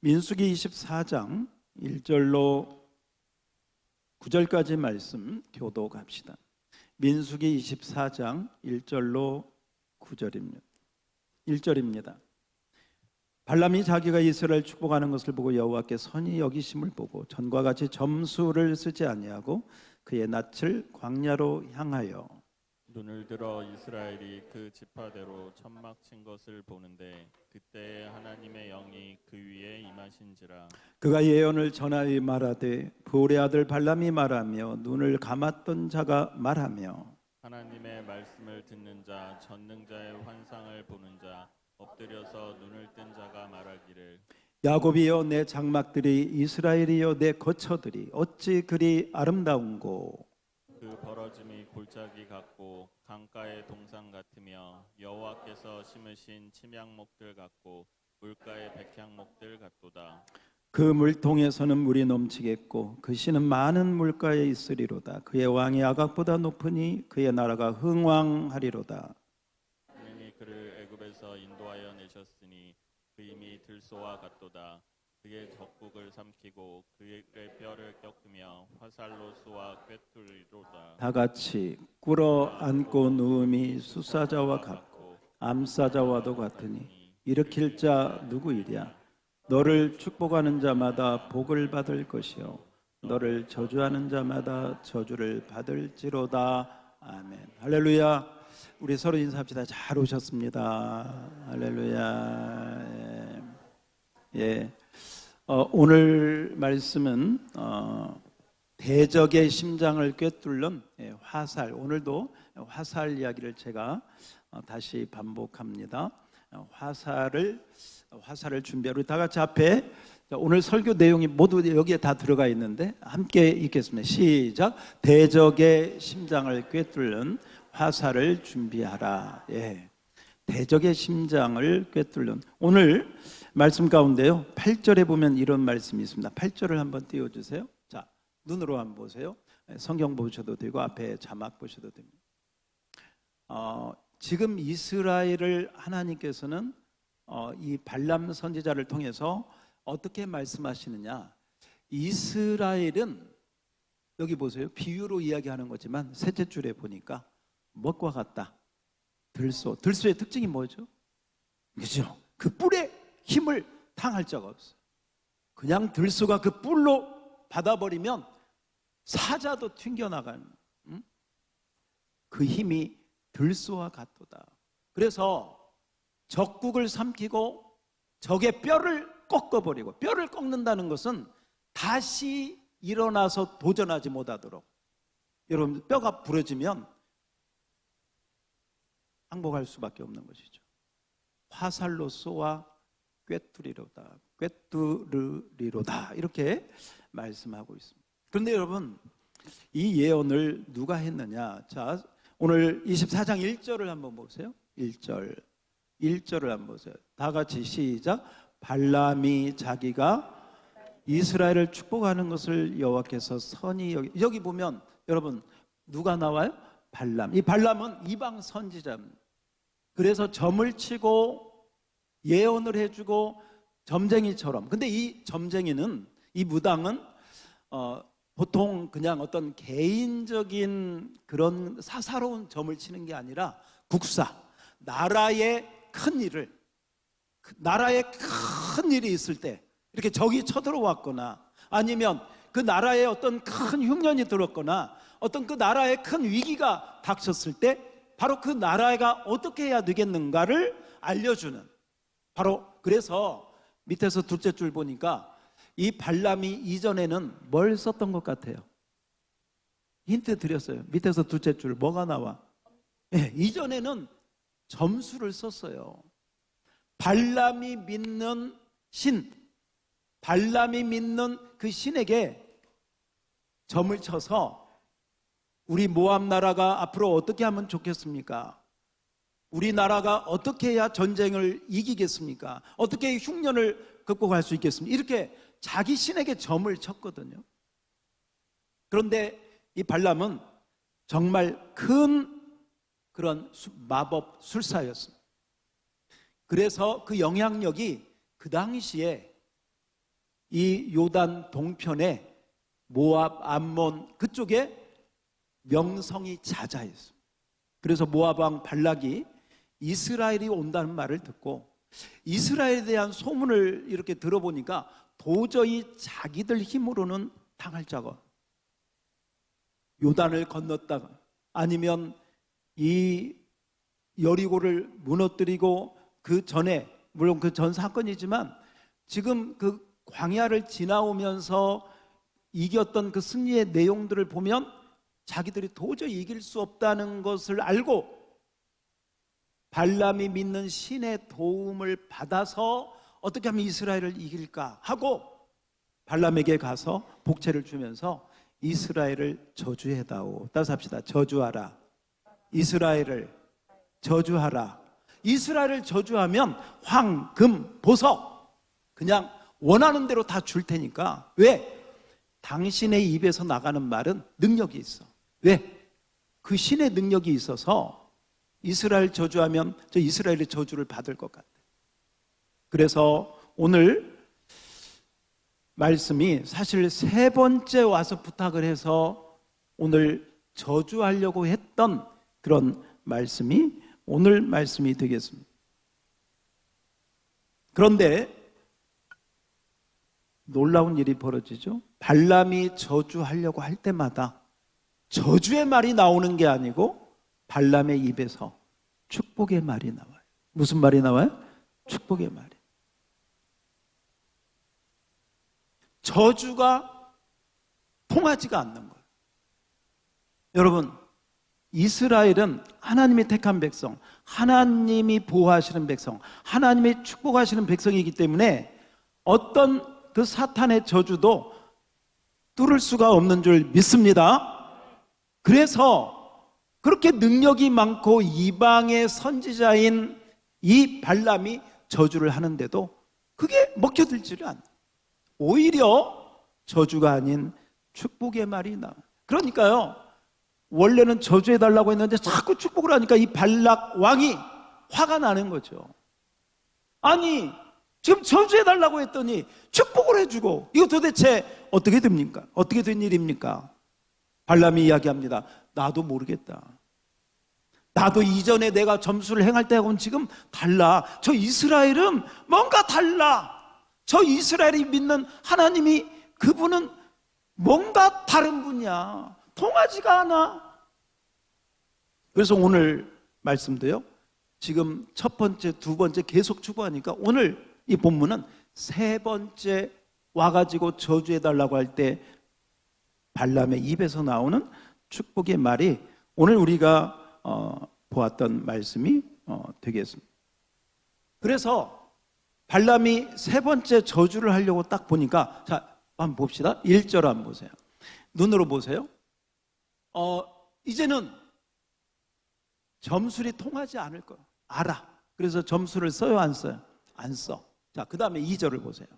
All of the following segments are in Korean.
민수기 24장 1절로 9절까지 말씀 교독합시다. 민수기 24장 1절로 9절입니다. 1절입니다. 발람이 자기가 이스라엘 축복하는 것을 보고 여호와께 선히 여기심을 보고 전과 같이 점수를 쓰지 아니하고 그의 낯을 광야로 향하여 눈을 들어 이스라엘이 그 지파대로 천막 친 것을 보는데 그때 하나님의 영이 그 위에 임하신지라. 그가 예언을 전하여 말하되 부올의 아들 발람이 말하며 눈을 감았던 자가 말하며 하나님의 말씀을 듣는 자 전능자의 환상을 보는 자 엎드려서 눈을 뜬 자가 말하기를 야곱이여 내 장막들이 이스라엘이여 내 거처들이 어찌 그리 아름다운고 그 벌어짐이 골짜기 같고 강가의 동산 같으며 여호와께서 심으신 침향목들 같고 물가의 백향목들 같도다. 그 물통에서는 물이 넘치겠고 그 씨는 많은 물가에 있으리로다. 그의 왕이 아각보다 높으니 그의 나라가 흥왕하리로다. 하나님이 그를 애굽에서 인도하여 내셨으니 그 힘이 들소와 같도다. 그의 적국을 삼키고 그의 뼈를 꺾으며 화살로 쏘아 꿰뚫리로다. 다 같이 꿇어 앉고 누움이 수사자와 같고 암사자와도 같으니 일으킬 자 누구이랴. 너를 축복하는 자마다 복을 받을 것이요 너를 저주하는 자마다 저주를 받을지로다. 아멘. 할렐루야. 우리 서로 인사합시다. 잘 오셨습니다. 할렐루야. 예. 오늘 말씀은 대적의 심장을 꿰뚫는 화살. 오늘도 화살 이야기를 제가 다시 반복합니다. 화살을 준비하고 다 같이 앞에 오늘 설교 내용이 모두 여기에 다 들어가 있는데 함께 읽겠습니다. 시작. 대적의 심장을 꿰뚫는 화살을 준비하라. 예. 대적의 심장을 꿰뚫는 오늘 말씀 가운데요 8절에 보면 이런 말씀이 있습니다. 8절을 한번 띄워주세요. 자, 눈으로 한번 보세요. 성경 보셔도 되고 앞에 자막 보셔도 됩니다. 지금 이스라엘을 하나님께서는 이 발람 선지자를 통해서 어떻게 말씀하시느냐. 이스라엘은 여기 보세요. 비유로 이야기하는 거지만 셋째 줄에 보니까 무엇과 같다? 들소. 들소의 특징이 뭐죠? 그죠? 그 뿔에 힘을 당할 자가 없어요. 그냥 들소가 그 뿔로 받아버리면 사자도 튕겨나가는 그 힘이 들소와 같도다. 그래서 적국을 삼키고 적의 뼈를 꺾어버리고, 뼈를 꺾는다는 것은 다시 일어나서 도전하지 못하도록. 여러분 뼈가 부러지면 항복할 수밖에 없는 것이죠. 화살로 쏘아 꿰뚫리로다. 꿰뚫으리로다. 이렇게 말씀하고 있습니다. 그런데 여러분 이 예언을 누가 했느냐. 자, 오늘 24장 1절을 한번 보세요. 1절을 한번 보세요. 다 같이 시작. 발람이 자기가 이스라엘을 축복하는 것을 여호와께서 선히 여기 보면 여러분 누가 나와요? 발람. 이 발람은 이방 선지자입니다. 그래서 점을 치고 예언을 해주고 점쟁이처럼. 근데 이 점쟁이는, 이 무당은 보통 그냥 어떤 개인적인 그런 사사로운 점을 치는 게 아니라 국사, 나라의 큰 일이 있을 때 이렇게 적이 쳐들어왔거나 아니면 그 나라에 어떤 큰 흉년이 들었거나 어떤 그 나라에 큰 위기가 닥쳤을 때 바로 그 나라가 어떻게 해야 되겠는가를 알려주는, 바로 그래서 밑에서 둘째 줄 보니까 이 발람이 이전에는 뭘 썼던 것 같아요? 힌트 드렸어요. 밑에서 둘째 줄 뭐가 나와? 네, 이전에는 점수를 썼어요. 발람이 믿는 신, 발람이 믿는 그 신에게 점을 쳐서 우리 모압 나라가 앞으로 어떻게 하면 좋겠습니까? 우리나라가 어떻게 해야 전쟁을 이기겠습니까? 어떻게 흉년을 극복할 수 있겠습니까? 이렇게 자기 신에게 점을 쳤거든요. 그런데 이 발람은 정말 큰 그런 마법 술사였습니다. 그래서 그 영향력이 그 당시에 이 요단 동편에 모압, 암몬 그쪽에 명성이 자자했습니다. 그래서 모압 왕 발락이 이스라엘이 온다는 말을 듣고 이스라엘에 대한 소문을 이렇게 들어보니까 도저히 자기들 힘으로는 당할 자가 요단을 건넜다가 아니면 이 여리고를 무너뜨리고 그 전에 물론 그 전 사건이지만 지금 그 광야를 지나오면서 이겼던 그 승리의 내용들을 보면 자기들이 도저히 이길 수 없다는 것을 알고 발람이 믿는 신의 도움을 받아서 어떻게 하면 이스라엘을 이길까 하고 발람에게 가서 복채를 주면서 이스라엘을 저주해다오. 따라서 합시다. 저주하라. 이스라엘을 저주하라. 이스라엘을 저주하면 황, 금, 보석 그냥 원하는 대로 다 줄 테니까. 왜? 당신의 입에서 나가는 말은 능력이 있어. 왜? 그 신의 능력이 있어서 이스라엘 저주하면 저 이스라엘의 저주를 받을 것 같아. 그래서 오늘 말씀이 사실 세 번째 와서 부탁을 해서 오늘 저주하려고 했던 그런 말씀이 오늘 말씀이 되겠습니다. 그런데 놀라운 일이 벌어지죠. 발람이 저주하려고 할 때마다 저주의 말이 나오는 게 아니고 발람의 입에서 축복의 말이 나와요. 무슨 말이 나와요? 축복의 말이. 저주가 통하지가 않는 거예요. 여러분, 이스라엘은 하나님이 택한 백성, 하나님이 보호하시는 백성, 하나님이 축복하시는 백성이기 때문에 어떤 그 사탄의 저주도 뚫을 수가 없는 줄 믿습니다. 그래서 그렇게 능력이 많고 이방의 선지자인 이 발람이 저주를 하는데도 그게 먹혀들지를 않아요. 오히려 저주가 아닌 축복의 말이 나와요. 그러니까요, 원래는 저주해달라고 했는데 자꾸 축복을 하니까 이 발락 왕이 화가 나는 거죠. 아니 지금 저주해달라고 했더니 축복을 해주고 이거 도대체 어떻게 됩니까? 어떻게 된 일입니까? 발람이 이야기합니다. 나도 모르겠다. 나도 이전에 내가 점수를 행할 때하고는 지금 달라. 저 이스라엘은 뭔가 달라. 저 이스라엘이 믿는 하나님이 그분은 뭔가 다른 분이야. 통하지가 않아. 그래서 오늘 말씀도요, 지금 첫 번째, 두 번째 계속 추구하니까 오늘 이 본문은 세 번째 와가지고 저주해달라고 할 때 발람의 입에서 나오는 축복의 말이 오늘 우리가 보았던 말씀이 되겠습니다. 그래서 발람이 세 번째 저주를 하려고 딱 보니까, 자, 한번 봅시다. 1절 한번 보세요. 눈으로 보세요. 이제는 점술이 통하지 않을 거야. 알아. 그래서 점수를 써요, 안 써요? 안 써. 자, 그 다음에 2절을 보세요.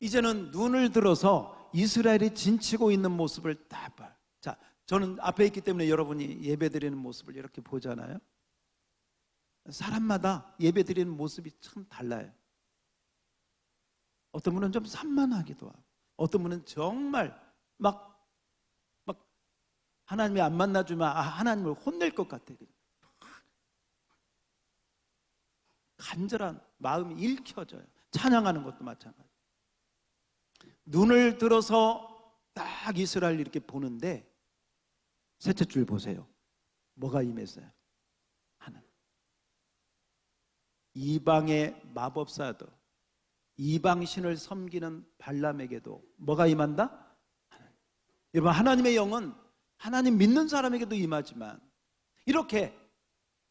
이제는 눈을 들어서 이스라엘이 진치고 있는 모습을 다 봐요. 자, 저는 앞에 있기 때문에 여러분이 예배드리는 모습을 이렇게 보잖아요. 사람마다 예배드리는 모습이 참 달라요. 어떤 분은 좀 산만하기도 하고, 어떤 분은 정말 막 하나님이 안 만나주면 하나님을 혼낼 것 같아. 간절한 마음이 읽혀져요. 찬양하는 것도 마찬가지. 눈을 들어서 딱 이스라엘 이렇게 보는데 셋째 줄 보세요. 뭐가 임했어요? 하나님. 이방의 마법사도 이방신을 섬기는 발람에게도 뭐가 임한다? 하나님. 여러분, 하나님의 영은 하나님 믿는 사람에게도 임하지만 이렇게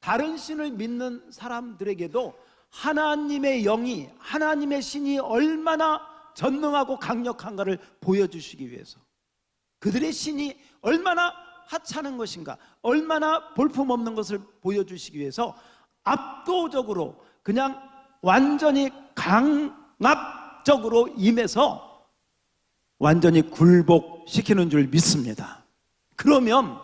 다른 신을 믿는 사람들에게도 하나님의 영이, 하나님의 신이 얼마나 전능하고 강력한가를 보여주시기 위해서, 그들의 신이 얼마나 하찮은 것인가, 얼마나 볼품없는 것을 보여주시기 위해서 압도적으로 그냥 완전히 강압적으로 임해서 완전히 굴복시키는 줄 믿습니다. 그러면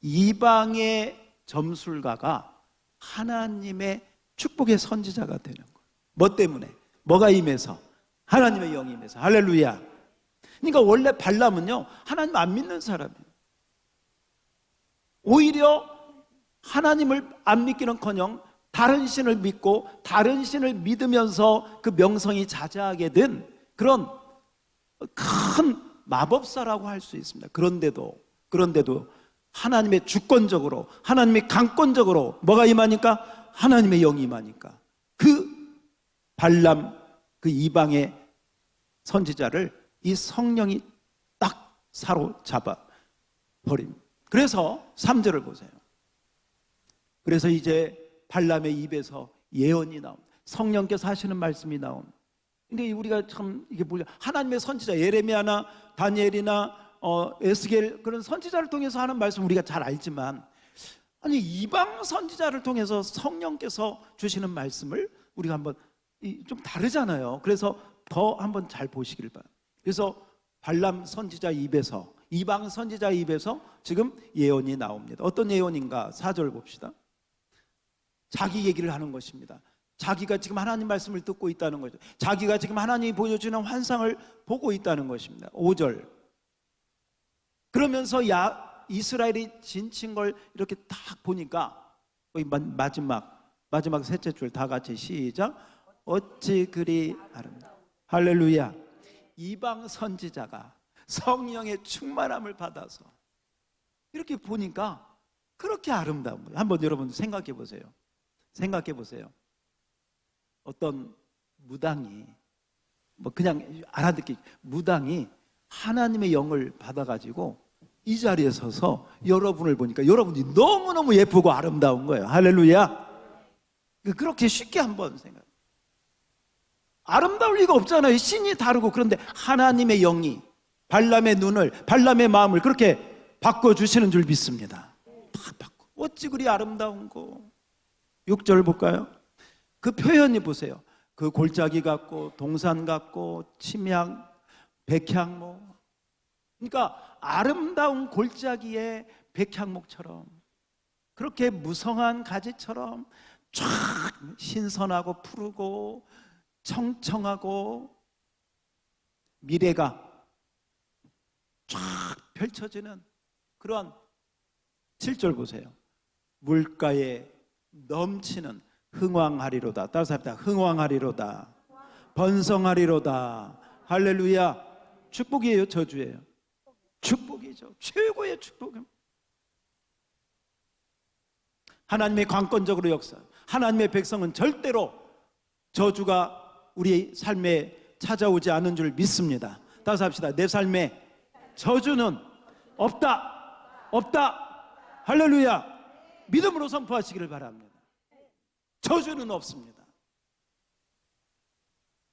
이방의 점술가가 하나님의 축복의 선지자가 되는 거예요. 뭐 때문에? 뭐가 임해서? 하나님의 영이 임해서. 할렐루야. 그러니까 원래 발람은요, 하나님 안 믿는 사람이에요. 오히려 하나님을 안 믿기는커녕 다른 신을 믿고 다른 신을 믿으면서 그 명성이 자자하게 된 그런 큰 마법사라고 할 수 있습니다. 그런데도 하나님의 주권적으로, 하나님의 강권적으로 뭐가 임하니까? 하나님의 영이 임하니까 그 발람, 그 이방의 선지자를 이 성령이 딱 사로잡아 버립니다. 그래서 3절을 보세요. 그래서 이제 발람의 입에서 예언이 나옵니다. 성령께서 하시는 말씀이 나옵니다. 근데 우리가 참 이게 뭐냐, 하나님의 선지자 예레미야나 다니엘이나 에스겔 그런 선지자를 통해서 하는 말씀 우리가 잘 알지만, 아니 이방 선지자를 통해서 성령께서 주시는 말씀을 우리가 한번 좀 다르잖아요. 그래서 더 한번 잘 보시길 바랍니다. 그래서 발람 선지자 입에서, 이방 선지자 입에서 지금 예언이 나옵니다. 어떤 예언인가? 4절 봅시다. 자기 얘기를 하는 것입니다. 자기가 지금 하나님 말씀을 듣고 있다는 거죠. 자기가 지금 하나님이 보여주는 환상을 보고 있다는 것입니다. 5절. 그러면서 이스라엘이 진친 걸 이렇게 딱 보니까 마지막 셋째 줄 다 같이 시작. 어찌 그리 아름다워. 할렐루야. 이방 선지자가 성령의 충만함을 받아서 이렇게 보니까 그렇게 아름다운 거예요. 한번 여러분 생각해 보세요. 어떤 무당이, 뭐 그냥 알아듣기, 무당이 하나님의 영을 받아가지고 이 자리에 서서 여러분을 보니까 여러분이 너무너무 예쁘고 아름다운 거예요. 할렐루야. 그렇게 쉽게 한번 생각해요. 아름다울 리가 없잖아요. 신이 다르고. 그런데 하나님의 영이 발람의 눈을, 발람의 마음을 그렇게 바꿔주시는 줄 믿습니다. 다 바꿔. 어찌 그리 아름다운 거. 6절 볼까요? 그 표현이 보세요. 그 골짜기 같고 동산 같고 침향, 백향목. 그러니까 아름다운 골짜기에 백향목처럼, 그렇게 무성한 가지처럼 쫙 신선하고 푸르고 청청하고 미래가 쫙 펼쳐지는 그런 7절 보세요. 물가에 넘치는 흥왕하리로다. 따라서 합니다. 흥왕하리로다. 번성하리로다. 할렐루야. 축복이에요, 저주예요? 축복이죠. 최고의 축복입니다. 하나님의 관건적으로 역사, 하나님의 백성은 절대로 저주가 우리 삶에 찾아오지 않은 줄 믿습니다. 따라서 합시다. 내 삶에 저주는 없다. 할렐루야. 믿음으로 선포하시기를 바랍니다. 저주는 없습니다.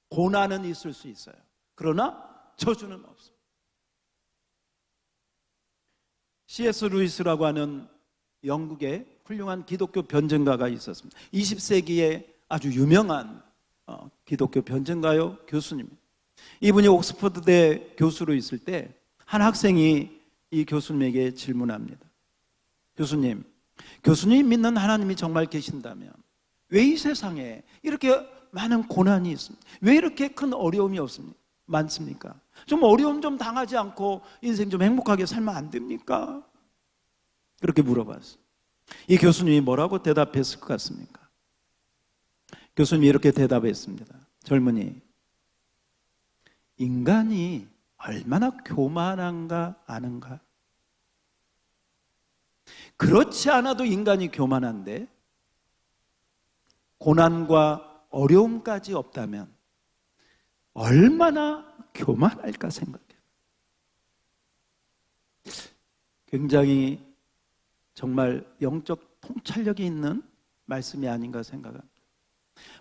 고난은 있을 수 있어요. 그러나 저주는 없습니다. C.S. 루이스라고 하는 영국의 훌륭한 기독교 변증가가 있었습니다. 20세기에 아주 유명한 기독교 변증가요 교수님. 이분이 옥스퍼드대 교수로 있을 때 한 학생이 이 교수님에게 질문합니다. 교수님 믿는 하나님이 정말 계신다면 왜 이 세상에 이렇게 많은 고난이 있습니까? 왜 이렇게 큰 어려움이 많습니까? 좀 어려움 좀 당하지 않고 인생 좀 행복하게 살면 안 됩니까? 그렇게 물어봤어요. 이 교수님이 뭐라고 대답했을 것 같습니까? 교수님이 이렇게 대답했습니다. 젊은이, 인간이 얼마나 교만한가 아는가? 그렇지 않아도 인간이 교만한데 고난과 어려움까지 없다면 얼마나 교만할까 생각해요. 굉장히 정말 영적 통찰력이 있는 말씀이 아닌가 생각합니다.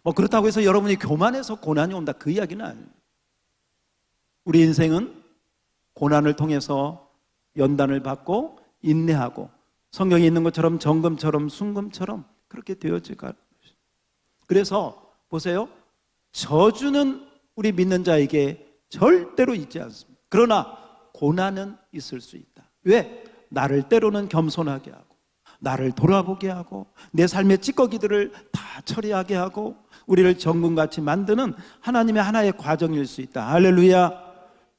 뭐 그렇다고 해서 여러분이 교만해서 고난이 온다, 그 이야기는 아니에요. 우리 인생은 고난을 통해서 연단을 받고 인내하고 성경에 있는 것처럼 정금처럼 순금처럼 그렇게 되어지가. 그래서 보세요. 저주는 우리 믿는 자에게 절대로 있지 않습니다. 그러나 고난은 있을 수 있다. 왜? 나를 때로는 겸손하게 하고 나를 돌아보게 하고 내 삶의 찌꺼기들을 다 처리하게 하고 우리를 정금같이 만드는 하나님의 하나의 과정일 수 있다. 할렐루야.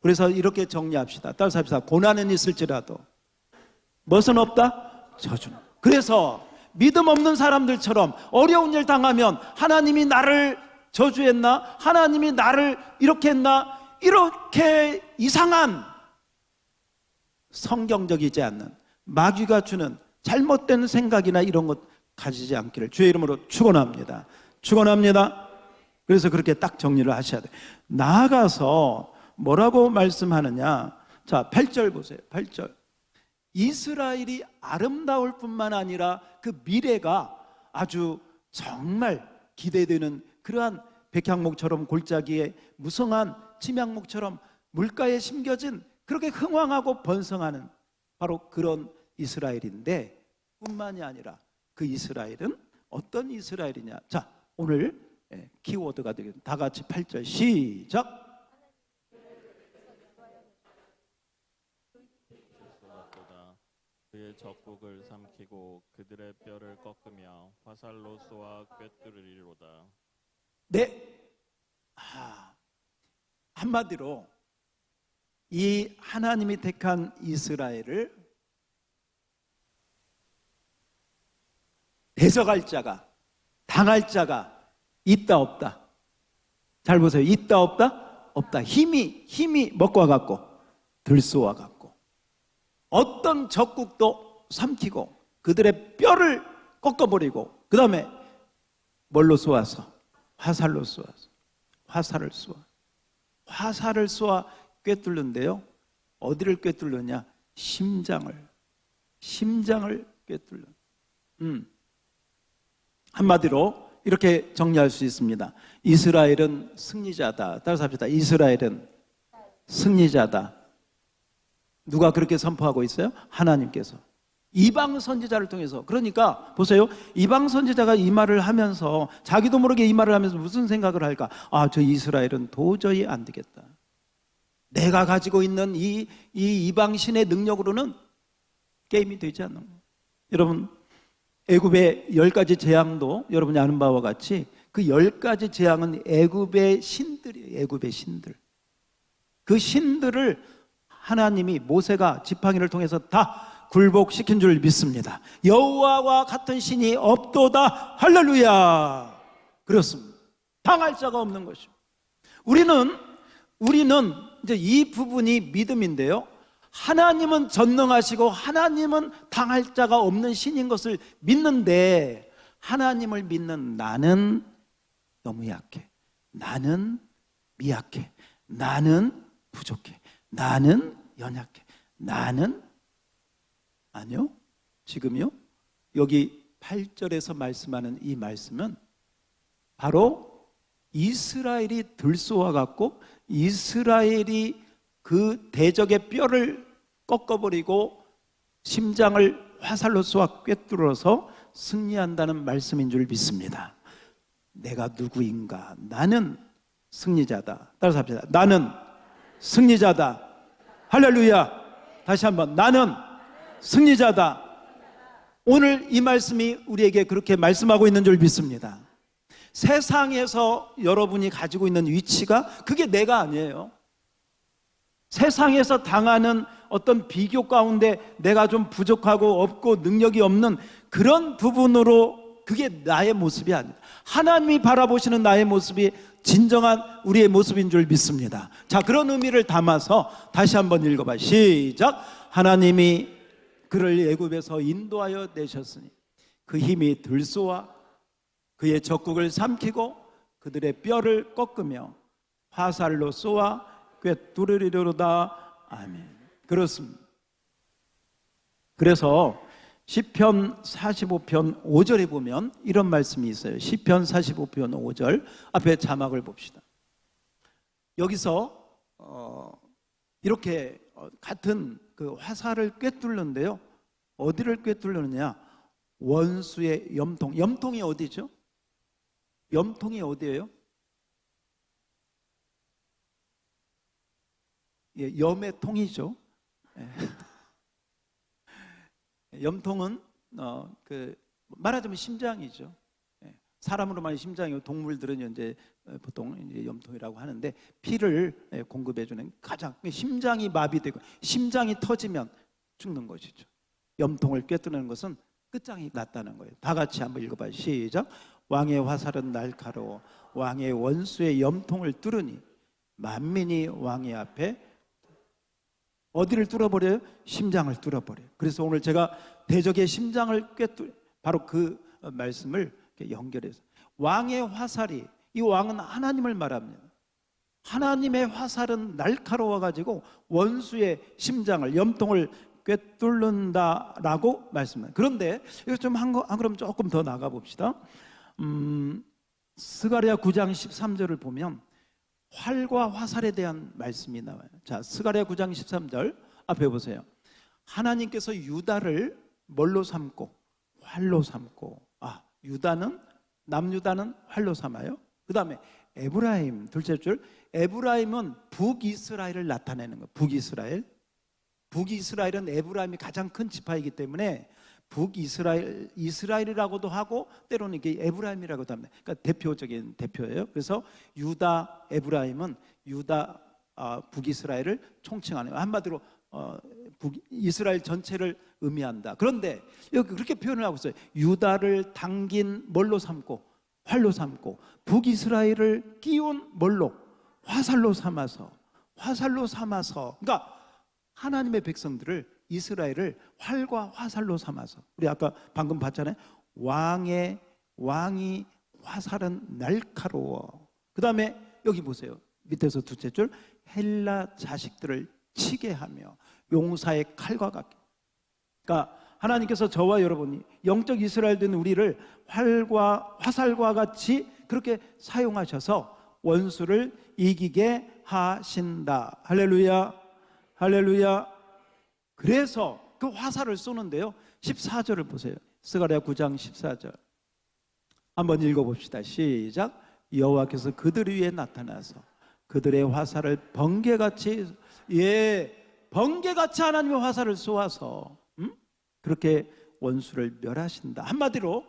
그래서 이렇게 정리합시다. 따라서 합시다. 고난은 있을지라도 무엇은 없다? 저주는. 그래서 믿음 없는 사람들처럼 어려운 일 당하면 하나님이 나를 저주했나? 하나님이 나를 이렇게 했나? 이렇게 이상한 성경적이지 않는 마귀가 주는 잘못된 생각이나 이런 것 가지지 않기를 주의 이름으로 축원합니다. 축원합니다. 그래서 그렇게 딱 정리를 하셔야 돼요. 나아가서 뭐라고 말씀하느냐? 자, 8절 보세요. 8절. 이스라엘이 아름다울 뿐만 아니라 그 미래가 아주 정말 기대되는 그러한 백향목처럼 골짜기에 무성한 침향목처럼 물가에 심겨진 그렇게 흥왕하고 번성하는 바로 그런 이스라엘인데, 뿐만이 아니라 그 이스라엘은 어떤 이스라엘이냐? 자, 오늘 키워드가 되겠습니다. 다 같이 8절 시작. 그의 적국을 삼키고 그들의 뼈를 꺾으며 화살로 쏘아 꿰뚫으리로다. 네. 한마디로 이 하나님이 택한 이스라엘을 대적할 자가, 당할 자가 있다 없다? 잘 보세요. 있다 없다? 없다. 힘이 먹고 와갖고 들쏘아 갖고 어떤 적국도 삼키고 그들의 뼈를 꺾어버리고 그 다음에 뭘로 쏘아서? 화살로 쏘아서 화살을 쏘아 꿰뚫는데요. 어디를 꿰뚫느냐? 심장을 꿰뚫는. 한마디로 이렇게 정리할 수 있습니다. 이스라엘은 승리자다. 따라서 합시다. 이스라엘은 승리자다. 누가 그렇게 선포하고 있어요? 하나님께서 이방 선지자를 통해서. 그러니까 보세요. 이방 선지자가 이 말을 하면서 자기도 모르게 이 말을 하면서 무슨 생각을 할까? 아, 저 이스라엘은 도저히 안 되겠다. 내가 가지고 있는 이 이방 신의 능력으로는 게임이 되지 않는 거예요. 여러분, 애굽의 10가지 재앙도 여러분이 아는 바와 같이 그 10가지 재앙은 애굽의 신들이에요. 애굽의 신들. 그 신들을 하나님이 모세가 지팡이를 통해서 다 굴복시킨 줄 믿습니다. 여호와와 같은 신이 없도다. 할렐루야. 그렇습니다. 당할 자가 없는 것이죠. 우리는 이제 이 부분이 믿음인데요. 하나님은 전능하시고 하나님은 당할 자가 없는 신인 것을 믿는데, 하나님을 믿는 나는 너무 약해. 나는 미약해. 나는 부족해. 나는 연약해. 나는 아니요. 지금요. 여기 8절에서 말씀하는 이 말씀은 바로 이스라엘이 들쏘아 갖고 이스라엘이 그 대적의 뼈를 꺾어버리고 심장을 화살로 쏘아 꿰뚫어서 승리한다는 말씀인 줄 믿습니다. 내가 누구인가? 나는 승리자다. 따라서 합시다. 나는 승리자다. 할렐루야. 다시 한번. 나는 승리자다. 오늘 이 말씀이 우리에게 그렇게 말씀하고 있는 줄 믿습니다. 세상에서 여러분이 가지고 있는 위치가 그게 내가 아니에요. 세상에서 당하는 어떤 비교 가운데 내가 좀 부족하고 없고 능력이 없는 그런 부분으로 그게 나의 모습이 아니다. 하나님이 바라보시는 나의 모습이 진정한 우리의 모습인 줄 믿습니다. 자, 그런 의미를 담아서 다시 한번 읽어봐. 시작. 하나님이 그를 애굽에서 인도하여 내셨으니 그 힘이 들쏘아 그의 적국을 삼키고 그들의 뼈를 꺾으며 화살로 쏘아 꿰뚫으리로다. 아멘. 그렇습니다. 그래서 시편 45편 5절에 보면 이런 말씀이 있어요. 시편 45편 5절 앞에 자막을 봅시다. 여기서 이렇게 같은 그 화살을 꿰뚫는데요. 어디를 꿰뚫느냐? 원수의 염통. 염통이 어디죠? 염통이 어디예요? 예, 염의 통이죠. 예. 염통은 말하자면 심장이죠. 예. 사람으로만 심장이고 동물들은 이제 보통 이제 염통이라고 하는데 피를 공급해주는 가장 심장이 마비되고 심장이 터지면 죽는 것이죠. 염통을 꿰뚫는 것은 끝장이 났다는 거예요. 다 같이 한번 읽어봐요. 시작. 왕의 화살은 날카로워 왕의 원수의 염통을 뚫으니 만민이 왕의 앞에 어디를 뚫어버려요? 심장을 뚫어버려요. 그래서 오늘 제가 대적의 심장을 바로 그 말씀을 연결해서 왕의 화살이, 이 왕은 하나님을 말합니다. 하나님의 화살은 날카로워 가지고 원수의 심장을, 염통을 꿰뚫는다라고 말씀합니다. 그런데 이거 좀 한 걸음 조금 더 나가 봅시다. 스가랴 9장 13절을 보면 활과 화살에 대한 말씀이 나와요. 자, 스가랴 9장 13절 앞에 보세요. 하나님께서 유다를 뭘로 삼고? 활로 삼고. 유다는, 남유다는 활로 삼아요. 그 다음에 에브라임, 둘째 줄, 에브라임은 북이스라엘을 나타내는 거예요. 북이스라엘. 북이스라엘은 에브라임이 가장 큰 지파이기 때문에 북이스라엘, 이스라엘이라고도 하고 때로는 이게 에브라임이라고도 합니다. 그러니까 대표적인 대표예요. 그래서 유다, 에브라임은 유다, 북이스라엘을 총칭하는 거예요. 한마디로 이스라엘 전체를 의미한다. 그런데 여기 그렇게 표현을 하고 있어요. 유다를 당긴 뭘로 삼고? 활로 삼고, 북이스라엘을 끼운 뭘로? 화살로 삼아서. 그러니까 하나님의 백성들을, 이스라엘을 활과 화살로 삼아서, 우리 아까 방금 봤잖아요. 왕이 화살은 날카로워. 그 다음에 여기 보세요. 밑에서 둘째 줄, 헬라 자식들을 치게 하며 용사의 칼과 같게. 그러니까 하나님께서 저와 여러분이 영적 이스라엘 된 우리를 활과 화살과 같이 그렇게 사용하셔서 원수를 이기게 하신다. 할렐루야, 할렐루야. 그래서 그 화살을 쏘는데요, 14절을 보세요. 스가랴 9장 14절 한번 읽어봅시다. 시작. 여호와께서 그들 위에 나타나서 그들의 화살을 번개같이, 번개같이 하나님의 화살을 쏘아서 그렇게 원수를 멸하신다. 한마디로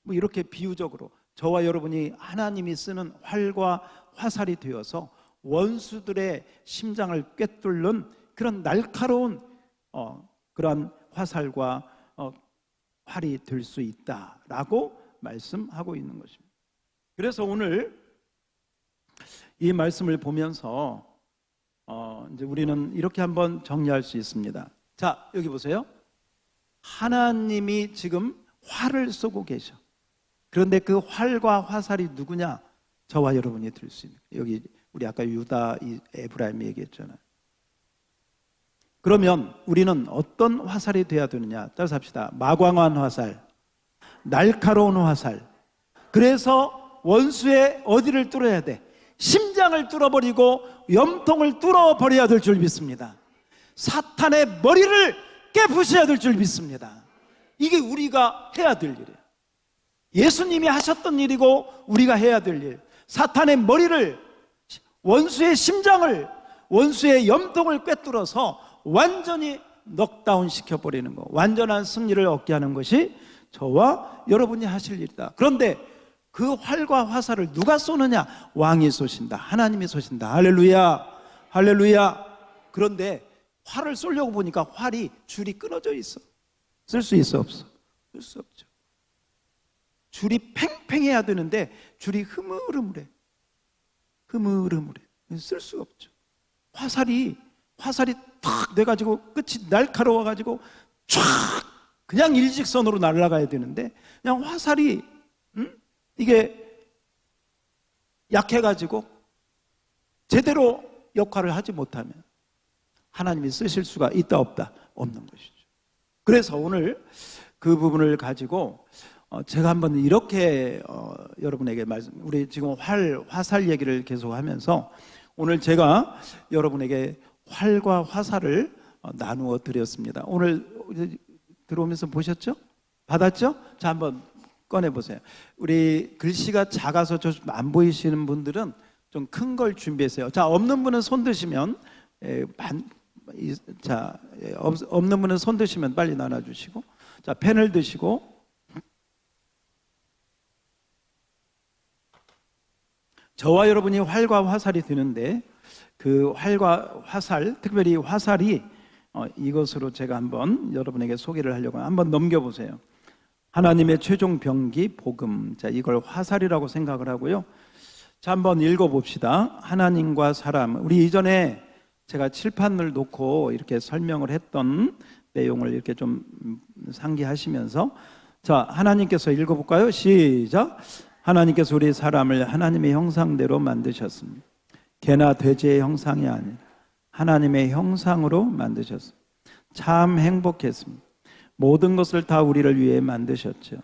뭐 이렇게 비유적으로 저와 여러분이 하나님이 쓰는 활과 화살이 되어서 원수들의 심장을 꿰뚫는 그런 날카로운 그런 화살과 활이 될 수 있다라고 말씀하고 있는 것입니다. 그래서 오늘 이 말씀을 보면서 이제 우리는 이렇게 한번 정리할 수 있습니다. 자, 여기 보세요. 하나님이 지금 활을 쏘고 계셔. 그런데 그 활과 화살이 누구냐? 저와 여러분이 들 수 있는. 여기 우리 아까 유다, 에브라임 얘기했잖아요. 그러면 우리는 어떤 화살이 돼야 되느냐? 따라서 합시다. 마광한 화살, 날카로운 화살. 그래서 원수의 어디를 뚫어야 돼? 심장을 뚫어버리고 염통을 뚫어버려야 될 줄 믿습니다. 사탄의 머리를 깨부셔야 될 줄 믿습니다. 이게 우리가 해야 될 일이에요. 예수님이 하셨던 일이고 우리가 해야 될 일. 사탄의 머리를, 원수의 심장을, 원수의 염통을 꿰뚫어서 완전히 넉다운 시켜버리는 것, 완전한 승리를 얻게 하는 것이 저와 여러분이 하실 일이다. 그런데 그 활과 화살을 누가 쏘느냐? 왕이 쏘신다. 하나님이 쏘신다. 할렐루야, 할렐루야. 그런데 활을 쏘려고 보니까 활이 줄이 끊어져 있어. 쓸 수 있어, 없어? 쓸 수 없죠. 줄이 팽팽해야 되는데 줄이 흐물흐물해. 쓸 수 없죠. 화살이 탁 돼가지고 끝이 날카로워가지고 쫙 그냥 일직선으로 날아가야 되는데 그냥 화살이 이게 약해가지고 제대로 역할을 하지 못하면 하나님이 쓰실 수가 있다 없다? 없는 것이죠. 그래서 오늘 그 부분을 가지고 제가 한번 이렇게 여러분에게 우리 지금 화살 얘기를 계속하면서 오늘 제가 여러분에게 활과 화살을 나누어 드렸습니다. 오늘 들어오면서 보셨죠? 받았죠? 자, 한번 꺼내보세요. 우리 글씨가 작아서 좀 안 보이시는 분들은 좀 큰 걸 준비했어요. 자, 없는 분은 손 드시면 없는 분은 손 드시면 빨리 나눠주시고, 자, 펜을 드시고, 저와 여러분이 활과 화살이 되는데 그 활과 화살, 특별히 화살이 이것으로 제가 한번 여러분에게 소개를 하려고 한번 넘겨보세요. 하나님의 최종 병기 복음. 자, 이걸 화살이라고 생각을 하고요. 자, 한번 읽어봅시다. 하나님과 사람. 우리 이전에 제가 칠판을 놓고 이렇게 설명을 했던 내용을 이렇게 좀 상기하시면서, 자, 하나님께서 읽어볼까요? 시작. 하나님께서 우리 사람을 하나님의 형상대로 만드셨습니다. 개나 돼지의 형상이 아니라 하나님의 형상으로 만드셨습니다. 참 행복했습니다. 모든 것을 다 우리를 위해 만드셨죠.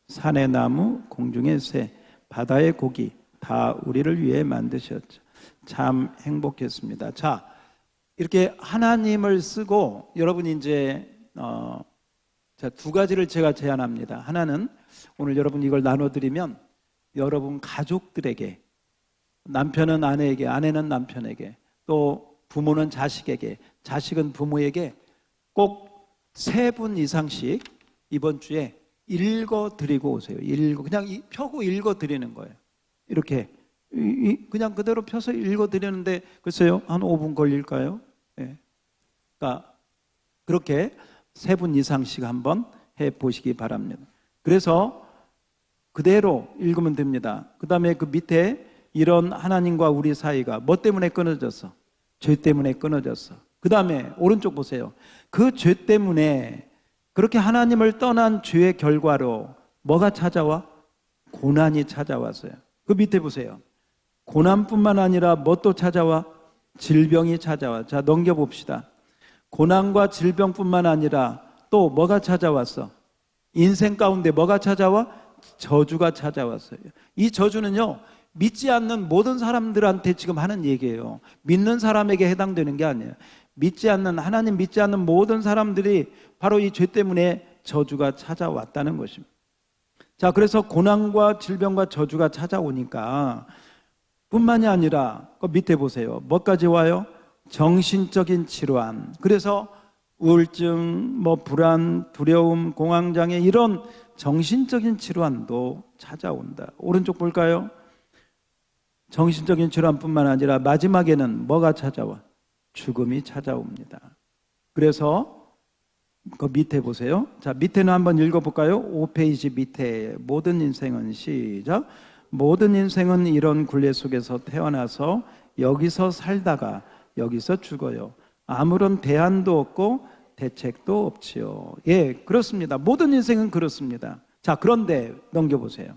산의 나무, 공중의 새, 바다의 고기 다 우리를 위해 만드셨죠. 참 행복했습니다. 자, 이렇게 하나님을 쓰고 여러분이 이제 자, 두 가지를 제가 제안합니다. 하나는 오늘 여러분 이걸 나눠드리면 여러분 가족들에게, 남편은 아내에게, 아내는 남편에게, 또 부모는 자식에게, 자식은 부모에게 꼭 3분 이상씩 이번 주에 읽어드리고 오세요. 그냥 펴고 읽어드리는 거예요. 이렇게 그냥 그대로 펴서 읽어드리는데 글쎄요, 한 5분 걸릴까요? 네. 그러니까 그렇게 3분 이상씩 한번 해보시기 바랍니다. 그래서 그대로 읽으면 됩니다. 그 다음에 그 밑에 이런 하나님과 우리 사이가 뭐 때문에 끊어졌어? 죄 때문에 끊어졌어. 그 다음에 오른쪽 보세요. 그 죄 때문에 그렇게 하나님을 떠난 죄의 결과로 뭐가 찾아와? 고난이 찾아왔어요. 그 밑에 보세요. 고난뿐만 아니라 뭐 또 찾아와? 질병이 찾아와. 자, 넘겨봅시다. 고난과 질병뿐만 아니라 또 뭐가 찾아왔어? 인생 가운데 뭐가 찾아와? 저주가 찾아왔어요. 이 저주는요, 믿지 않는 모든 사람들한테 지금 하는 얘기예요. 믿는 사람에게 해당되는 게 아니에요. 하나님 믿지 않는 모든 사람들이 바로 이 죄 때문에 저주가 찾아왔다는 것입니다. 자, 그래서 고난과 질병과 저주가 찾아오니까 뿐만이 아니라 그 밑에 보세요. 뭐까지 와요? 정신적인 질환. 그래서 우울증, 불안, 두려움, 공황장애 이런 정신적인 질환도 찾아온다. 오른쪽 볼까요? 정신적인 질환뿐만 아니라 마지막에는 뭐가 찾아와? 죽음이 찾아옵니다. 그래서 그 밑에 보세요. 자, 밑에는 한번 읽어볼까요? 5페이지 밑에 모든 인생은 시작. 모든 인생은 이런 굴레 속에서 태어나서 여기서 살다가 여기서 죽어요. 아무런 대안도 없고 대책도 없지요. 예, 그렇습니다. 모든 인생은 그렇습니다. 자, 그런데 넘겨보세요.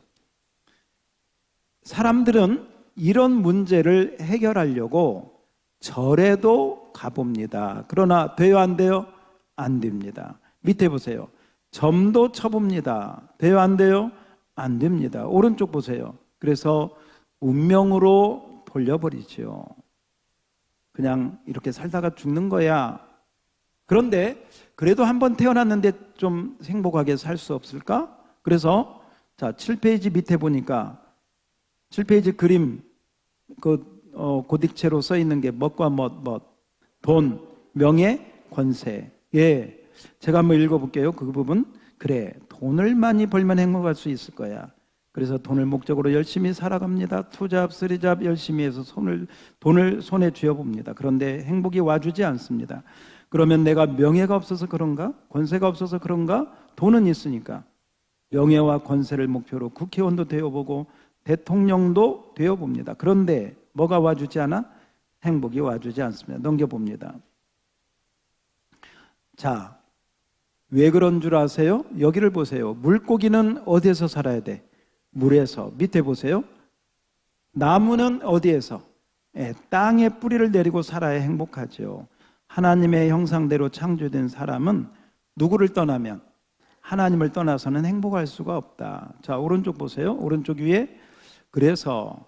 사람들은 이런 문제를 해결하려고 절에도 가봅니다. 그러나 돼요, 안 돼요? 안 됩니다. 밑에 보세요. 점도 쳐봅니다. 돼요, 안 돼요? 안 됩니다. 오른쪽 보세요. 그래서 운명으로 돌려버리죠. 그냥 이렇게 살다가 죽는 거야. 그런데 그래도 한번 태어났는데 좀 행복하게 살 수 없을까? 그래서 자, 7페이지 밑에 보니까 7페이지 그림 고딕체로 써 있는 게 멋과 돈, 명예, 권세. 예, 제가 한번 읽어볼게요. 그 부분. 그래, 돈을 많이 벌면 행복할 수 있을 거야. 그래서 돈을 목적으로 열심히 살아갑니다. 투잡, 쓰리잡 열심히 해서 돈을 손에 쥐어봅니다. 그런데 행복이 와주지 않습니다. 그러면 내가 명예가 없어서 그런가? 권세가 없어서 그런가? 돈은 있으니까. 명예와 권세를 목표로 국회의원도 되어보고 대통령도 되어봅니다. 그런데 뭐가 와주지 않아? 행복이 와주지 않습니다. 넘겨봅니다. 자, 왜 그런 줄 아세요? 여기를 보세요. 물고기는 어디에서 살아야 돼? 물에서. 밑에 보세요. 나무는 어디에서? 땅에 뿌리를 내리고 살아야 행복하죠. 하나님의 형상대로 창조된 사람은 누구를 떠나면? 하나님을 떠나서는 행복할 수가 없다. 자, 오른쪽 보세요. 오른쪽 위에. 그래서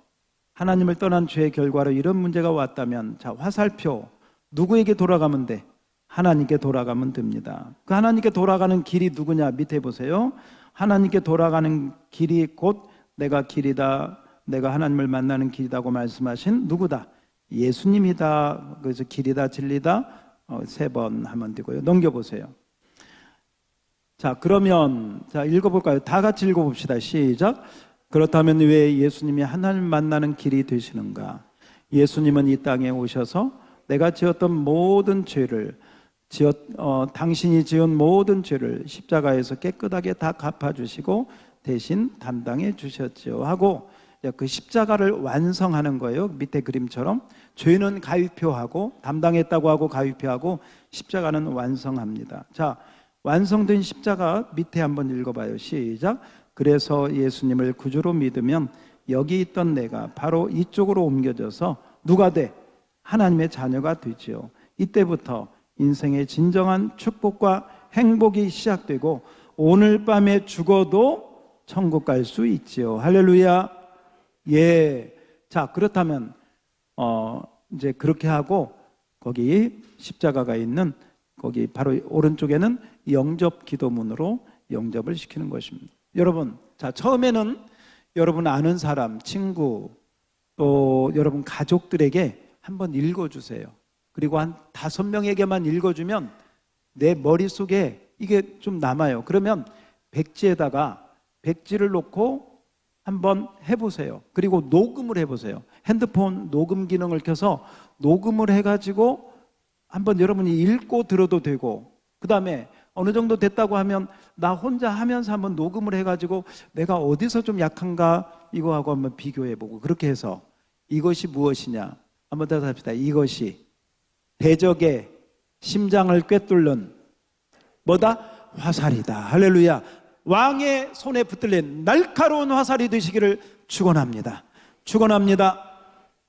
하나님을 떠난 죄의 결과로 이런 문제가 왔다면, 자, 화살표. 누구에게 돌아가면 돼? 하나님께 돌아가면 됩니다. 그 하나님께 돌아가는 길이 누구냐? 밑에 보세요. 하나님께 돌아가는 길이 곧 내가 길이다, 내가 하나님을 만나는 길이다고 말씀하신 누구다? 예수님이다. 그래서 길이다, 진리다 3번 하면 되고요. 넘겨보세요. 자, 그러면 자, 읽어볼까요? 다 같이 읽어봅시다. 시작. 그렇다면 왜 예수님이 하나님 만나는 길이 되시는가? 예수님은 이 땅에 오셔서 내가 지었던 모든 죄를 당신이 지은 모든 죄를 십자가에서 깨끗하게 다 갚아주시고 대신 담당해 주셨죠 하고 그 십자가를 완성하는 거예요. 밑에 그림처럼 죄는 가위표하고 담당했다고 하고 가위표하고 십자가는 완성합니다. 자, 완성된 십자가 밑에 한번 읽어봐요. 시작. 그래서 예수님을 구주로 믿으면 여기 있던 내가 바로 이쪽으로 옮겨져서 누가 돼? 하나님의 자녀가 되지요. 이때부터 인생의 진정한 축복과 행복이 시작되고 오늘 밤에 죽어도 천국 갈 수 있지요. 할렐루야. 예. 자, 그렇다면 이제 그렇게 하고 거기 십자가가 있는 거기 바로 오른쪽에는 영접 기도문으로 영접을 시키는 것입니다. 여러분, 자, 처음에는 여러분 아는 사람, 친구, 또 여러분 가족들에게 한번 읽어주세요. 그리고 한 5명에게만 읽어주면 내 머릿속에 이게 좀 남아요. 그러면 백지에다가 백지를 놓고 한번 해보세요. 그리고 녹음을 해보세요. 핸드폰 녹음 기능을 켜서 녹음을 해가지고 한번 여러분이 읽고 들어도 되고, 그 다음에 어느 정도 됐다고 하면 나 혼자 하면서 한번 녹음을 해가지고 내가 어디서 좀 약한가 이거하고 한번 비교해보고, 그렇게 해서 이것이 무엇이냐 한번 더 합시다. 이것이 대적의 심장을 꿰뚫는 뭐다? 화살이다. 할렐루야. 왕의 손에 붙들린 날카로운 화살이 되시기를 축원합니다. 축원합니다.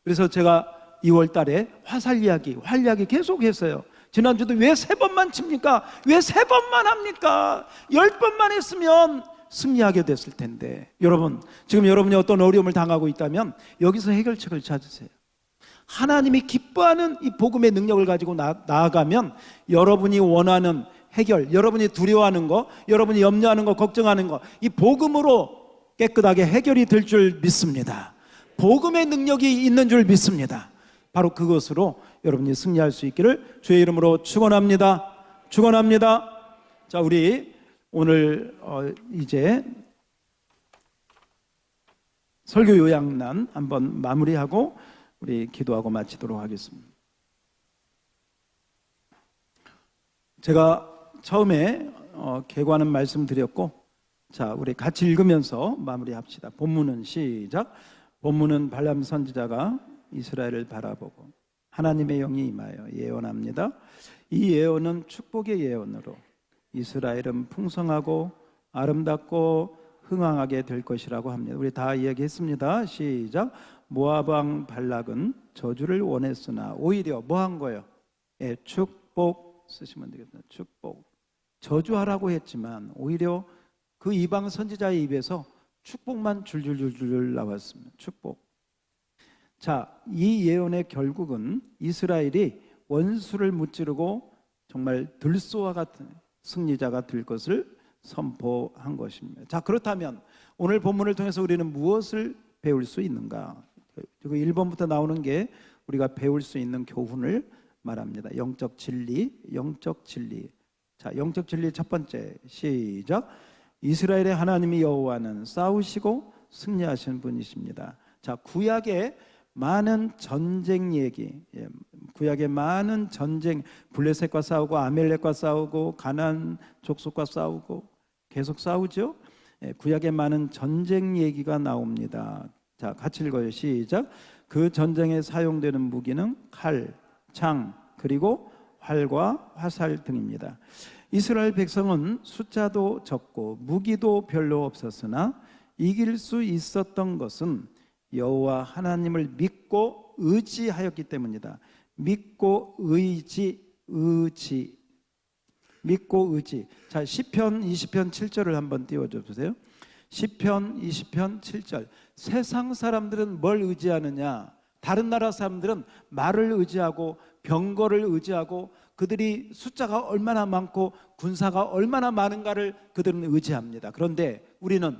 그래서 제가 2월 달에 화살 이야기, 활 이야기 계속 했어요. 지난주도 왜 3번만 칩니까? 왜 3번만 합니까? 10번만 했으면 승리하게 됐을 텐데. 여러분, 지금 여러분이 어떤 어려움을 당하고 있다면 여기서 해결책을 찾으세요. 하나님이 기뻐하는 이 복음의 능력을 가지고 나아가면 여러분이 원하는 해결, 여러분이 두려워하는 거, 여러분이 염려하는 거, 걱정하는 거, 이 복음으로 깨끗하게 해결이 될 줄 믿습니다. 복음의 능력이 있는 줄 믿습니다. 바로 그것으로 여러분이 승리할 수 있기를 주의 이름으로 축원합니다. 축원합니다. 자, 우리 오늘 이제 설교 요약란 한번 마무리하고 우리 기도하고 마치도록 하겠습니다. 제가 처음에 개관은 말씀드렸고, 자, 우리 같이 읽으면서 마무리합시다. 본문은 시작. 본문은 발람 선지자가 이스라엘을 바라보고 하나님의 영이 임하여 예언합니다. 이 예언은 축복의 예언으로 이스라엘은 풍성하고 아름답고 흥왕하게 될 것이라고 합니다. 우리 다 이야기했습니다. 시작. 모압 왕 발락은 저주를 원했으나 오히려 뭐 한 거예요? 예, 축복 쓰시면 되겠다. 축복. 저주하라고 했지만 오히려 그 이방 선지자의 입에서 축복만 줄줄줄줄 나왔습니다. 축복. 자, 이 예언의 결국은 이스라엘이 원수를 무찌르고 정말 들소와 같은 승리자가 될 것을 선포한 것입니다. 자, 그렇다면 오늘 본문을 통해서 우리는 무엇을 배울 수 있는가? 1번부터 나오는 게 우리가 배울 수 있는 교훈을 말합니다. 영적 진리, 영적 진리. 자, 영적 진리 첫 번째, 시작. 이스라엘의 하나님이 여호와는 싸우시고 승리하시는 분이십니다. 자, 구약의 많은 전쟁 얘기, 구약의 많은 전쟁, 블레셋과 싸우고 아멜렉과 싸우고 가나안 족속과 싸우고 계속 싸우죠. 구약의 많은 전쟁 얘기가 나옵니다. 자, 같이 읽어요. 시작. 그 전쟁에 사용되는 무기는 칼, 창, 그리고 활과 화살 등입니다. 이스라엘 백성은 숫자도 적고 무기도 별로 없었으나 이길 수 있었던 것은 여호와 하나님을 믿고 의지하였기 때문이다. 믿고 의지. 믿고 의지. 자, 시편 20편 7절을 한번 띄워줘 보세요. 시편 20편 7절. 세상 사람들은 뭘 의지하느냐? 다른 나라 사람들은 말을 의지하고 병거를 의지하고 그들이 숫자가 얼마나 많고 군사가 얼마나 많은가를 그들은 의지합니다. 그런데 우리는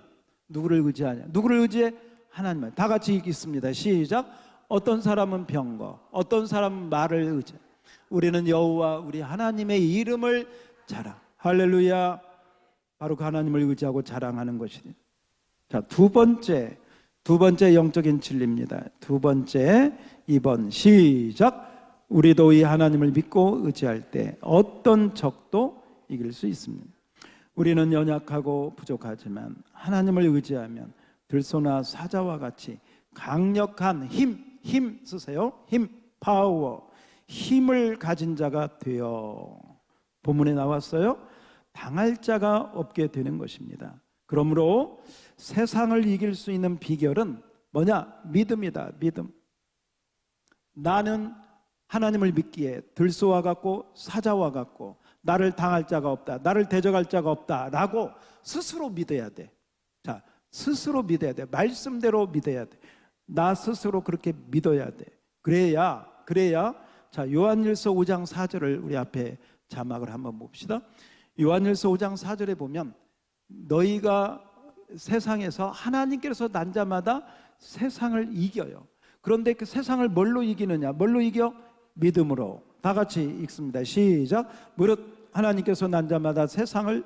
누구를 의지하냐? 누구를 의지해? 하나님을. 다 같이 읽겠습니다. 시작. 어떤 사람은 병거, 어떤 사람은 말을 의지해. 우리는 여호와 우리 하나님의 이름을 자랑. 할렐루야. 바로 그 하나님을 의지하고 자랑하는 것이니. 자, 두 번째 영적인 진리입니다. 두 번째, 2번 시작. 우리도 이 하나님을 믿고 의지할 때 어떤 적도 이길 수 있습니다. 우리는 연약하고 부족하지만 하나님을 의지하면 들소나 사자와 같이 강력한 힘 쓰세요. 파워, 힘을 가진 자가 되어, 본문에 나왔어요. 당할 자가 없게 되는 것입니다. 그러므로 세상을 이길 수 있는 비결은 뭐냐? 믿음이다. 믿음. 나는 하나님을 믿기에 들소와 같고 사자와 같고 나를 당할 자가 없다, 나를 대적할 자가 없다라고 스스로 믿어야 돼. 자, 스스로 믿어야 돼. 말씀대로 믿어야 돼. 나 스스로 그렇게 믿어야 돼. 그래야 자, 요한일서 5장 4절을 우리 앞에 자막을 한번 봅시다. 요한일서 5장 4절에 보면 너희가 세상에서 하나님께서 난 자마다 세상을 이겨요. 그런데 그 세상을 뭘로 이기느냐? 뭘로 이겨? 믿음으로. 다 같이 읽습니다. 시작. 무릇 하나님께서 난 자마다 세상을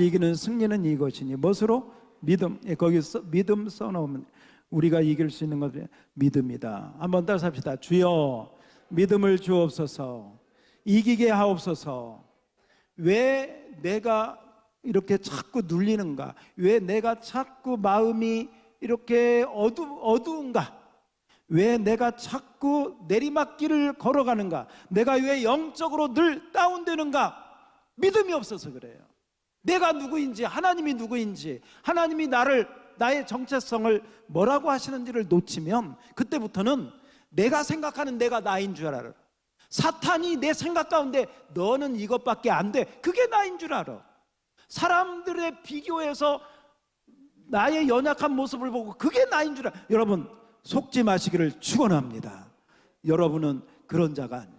이기는 승리는 이것이니 무엇으로? 믿음. 거기서 믿음 써놓으면 우리가 이길 수 있는 것은 믿음이다. 한번 따라서 합시다. 주여 믿음을 주옵소서. 이기게 하옵소서. 왜 내가 이렇게 자꾸 눌리는가? 왜 내가 자꾸 마음이 이렇게 어두운가? 왜 내가 자꾸 내리막길을 걸어가는가? 내가 왜 영적으로 늘 다운되는가? 믿음이 없어서 그래요. 내가 누구인지, 하나님이 누구인지, 하나님이 나의 정체성을 뭐라고 하시는지를 놓치면 그때부터는 내가 생각하는 내가 나인 줄 알아. 사탄이 내 생각 가운데 너는 이것밖에 안 돼. 그게 나인 줄 알아. 사람들의 비교해서 나의 연약한 모습을 보고 그게 나인 줄 알아. 여러분, 속지 마시기를 축원합니다. 여러분은 그런 자가 아니에요.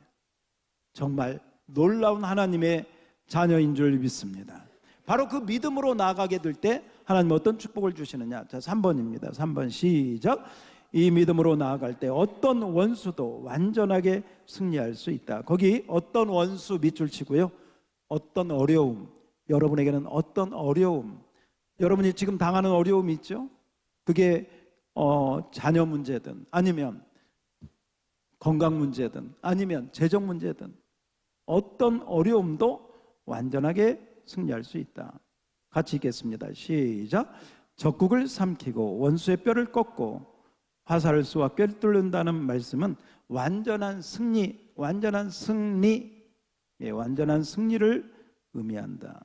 정말 놀라운 하나님의 자녀인 줄 믿습니다. 바로 그 믿음으로 나아가게 될 때 하나님 어떤 축복을 주시느냐? 자, 3번입니다. 3번 시작. 이 믿음으로 나아갈 때 어떤 원수도 완전하게 승리할 수 있다. 거기 어떤 원수 밑줄 치고요. 어떤 어려움, 여러분에게는 어떤 어려움, 여러분이 지금 당하는 어려움이 있죠? 그게 자녀 문제든 아니면 건강 문제든 아니면 재정 문제든 어떤 어려움도 완전하게 승리할 수 있다. 같이 읽겠습니다. 시작. 적국을 삼키고 원수의 뼈를 꺾고 화살을 쏘아 꿰를 뚫는다는 말씀은 완전한 승리를 의미한다.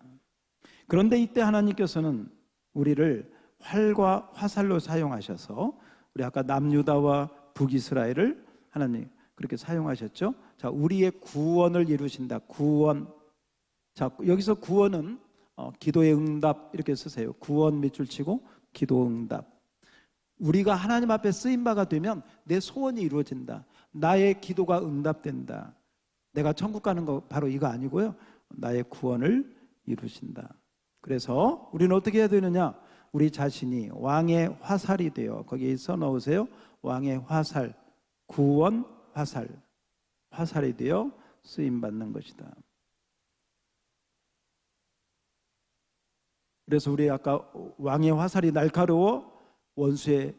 그런데 이때 하나님께서는 우리를 활과 화살로 사용하셔서 우리 아까 남유다와 북이스라엘을 하나님 그렇게 사용하셨죠. 자, 우리의 구원을 이루신다. 구원. 자, 여기서 구원은 기도의 응답 이렇게 쓰세요. 구원 밑줄 치고 기도 응답. 우리가 하나님 앞에 쓰임바가 되면 내 소원이 이루어진다. 나의 기도가 응답된다. 내가 천국 가는 거 바로 이거 아니고요. 나의 구원을 이루신다. 그래서 우리는 어떻게 해야 되느냐? 우리 자신이 왕의 화살이 되어, 거기에 써놓으세요. 왕의 화살, 구원 화살이 되어 쓰임받는 것이다. 그래서 우리 아까 왕의 화살이 날카로워 원수의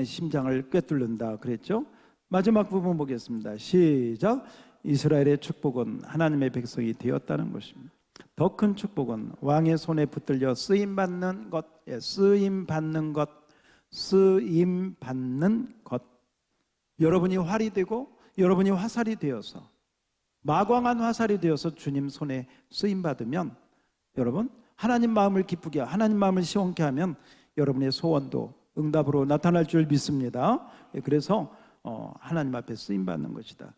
심장을 꿰뚫는다 그랬죠. 마지막 부분 보겠습니다. 시작. 이스라엘의 축복은 하나님의 백성이 되었다는 것입니다. 더 큰 축복은 왕의 손에 붙들려 쓰임받는 것. 여러분이 활이 되고 여러분이 화살이 되어서 마광한 화살이 되어서 주님 손에 쓰임받으면 여러분 하나님 마음을 기쁘게 하나님 마음을 시원케 하면 여러분의 소원도 응답으로 나타날 줄 믿습니다. 그래서 하나님 앞에 쓰임받는 것이다.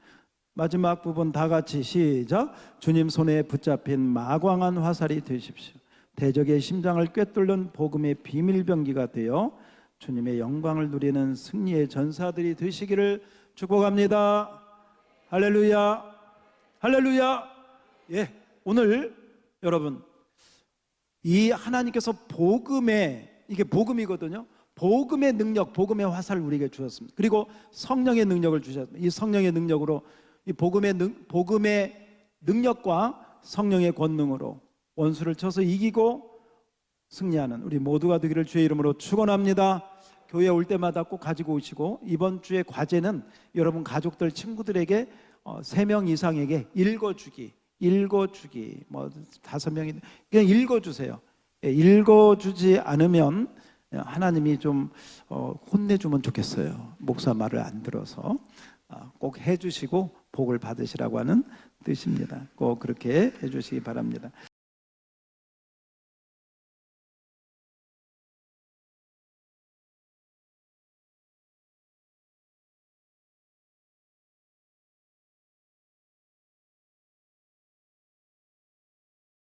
마지막 부분 다 같이 시작. 주님 손에 붙잡힌 마광한 화살이 되십시오. 대적의 심장을 꿰뚫는 복음의 비밀병기가 되어 주님의 영광을 누리는 승리의 전사들이 되시기를 축복합니다. 할렐루야, 할렐루야. 예, 오늘 여러분 이 하나님께서 이게 복음이거든요. 복음의 능력, 복음의 화살을 우리에게 주셨습니다. 그리고 성령의 능력을 주셨습니다. 이 성령의 능력으로 이 복음의 능력과 성령의 권능으로 원수를 쳐서 이기고 승리하는 우리 모두가 되기를 주의 이름으로 축원합니다. 교회 올 때마다 꼭 가지고 오시고, 이번 주의 과제는 여러분 가족들 친구들에게 3명 이상에게 읽어주기 뭐 5명이 그냥 읽어주세요. 읽어주지 않으면 하나님이 좀 혼내주면 좋겠어요. 목사 말을 안 들어서. 꼭 해주시고 복을 받으시라고 하는 뜻입니다. 꼭 그렇게 해주시기 바랍니다.